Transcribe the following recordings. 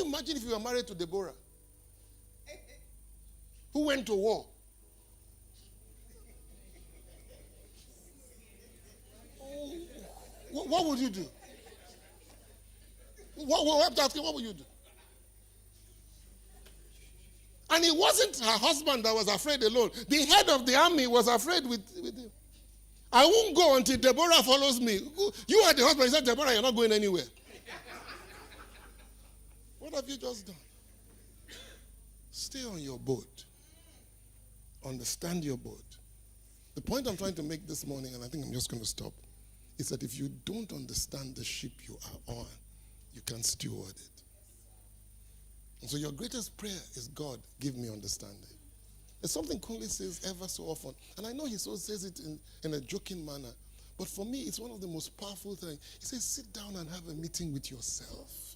imagine if you were married to Deborah, who went to war? What would you do? What would you do? And it wasn't her husband that was afraid alone. The head of the army was afraid with him. I won't go until Deborah follows me. You are the husband. He said, Deborah, you're not going anywhere. What have you just done? Stay on your boat. Understand your boat. The point I'm trying to make this morning, and I think I'm just going to stop, is that if you don't understand the ship you are on, you can't steward it. And so your greatest prayer is, God, give me understanding. It's something Kunle says ever so often. And I know he so says it in a joking manner. But for me, it's one of the most powerful things. He says, sit down and have a meeting with yourself.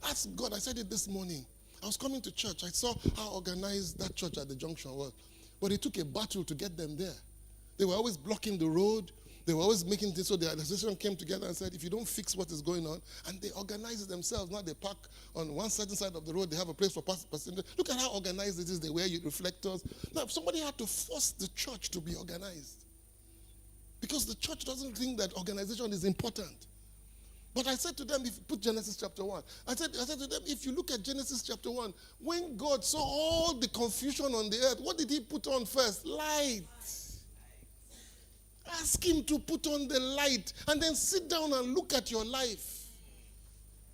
Ask God. I said it this morning. I was coming to church. I saw how organized that church at the junction was. But it took a battle to get them there. They were always blocking the road. They were always making things. So the association came together and said, if you don't fix what is going on, and they organize it themselves. Now they park on one certain side of the road. They have a place for passengers. Look at how organized it is. They wear reflectors. Now, if somebody had to force the church to be organized, because the church doesn't think that organization is important. But I said to them, if you put Genesis chapter 1, I said to them, if you look at Genesis chapter 1, when God saw all the confusion on the earth, what did he put on first? Light. Ask him to put on the light and then sit down and look at your life.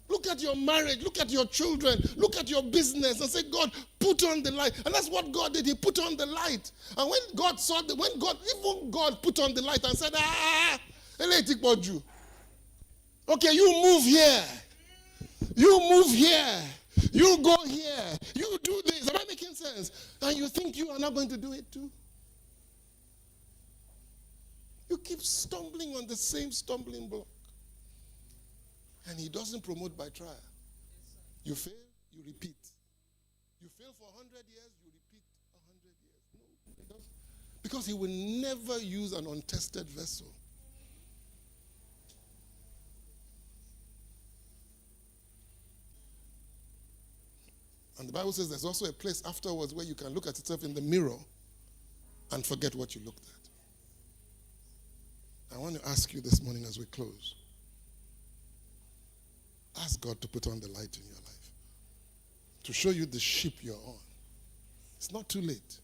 Look at your marriage. Look at your children. Look at your business and say, God, put on the light. And that's what God did. He put on the light. And when God saw, even God put on the light and said, okay, you move here. You move here. You go here. You do this. Am I making sense? And you think you are not going to do it too? You keep stumbling on the same stumbling block. And he doesn't promote by trial. You fail, you repeat. You fail for 100 years, you repeat 100 years. No, he doesn't. Because he will never use an untested vessel. And the Bible says there's also a place afterwards where you can look at yourself in the mirror and forget what you looked at. I want to ask you this morning as we close. Ask God to put on the light in your life. To show you the ship you're on. It's not too late.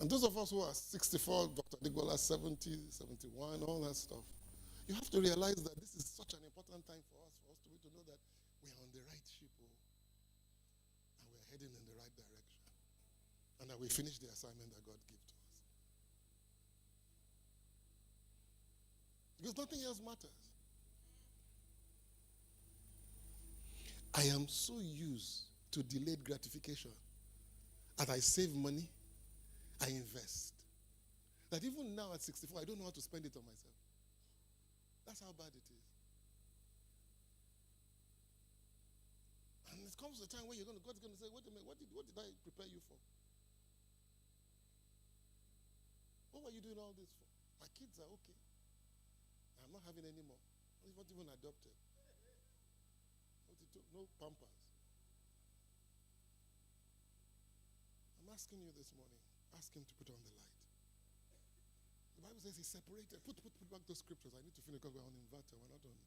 And those of us who are 64, Dr. Digbola 70, 71, all that stuff, you have to realize that this is such an important time for us to know that we're on the right ship, and we're heading in the right direction. And that we finish the assignment that God gave to us. Because nothing else matters. I am so used to delayed gratification that I save money, I invest. That even now at 64, I don't know how to spend it on myself. That's how bad it is. And it comes to a time where God's going to say, wait a minute, what did I prepare you for? What were you doing all this for? My kids are okay. I'm not having any more. I'm not even adopted. No pampers. I'm asking you this morning, ask him to put on the light. The Bible says he separated. Put back those scriptures. I need to finish because we're on inverter. We're not on.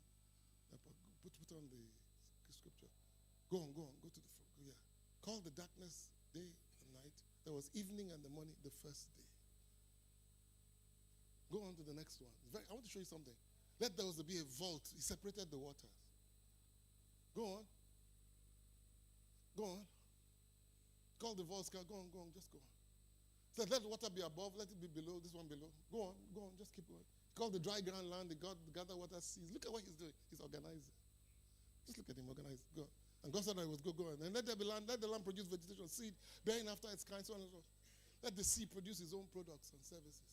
Put on the scripture. Go on. Go to the front. Yeah. Call the darkness day and night. There was evening and the morning the first day. Go on to the next one. I want to show you something. Let there be a vault. He separated the waters. Go on. Call the vault. Go on. Just go on. So let the water be above. Let it be below. This one below. Go on. Just keep going. Call the dry ground land. The gather water seas. Look at what he's doing. He's organizing. Just look at him organize. Go. And God said I was go on. And let there be land. Let the land produce vegetation, seed, bearing after its kind, so on and so on. Let the sea produce its own products and services.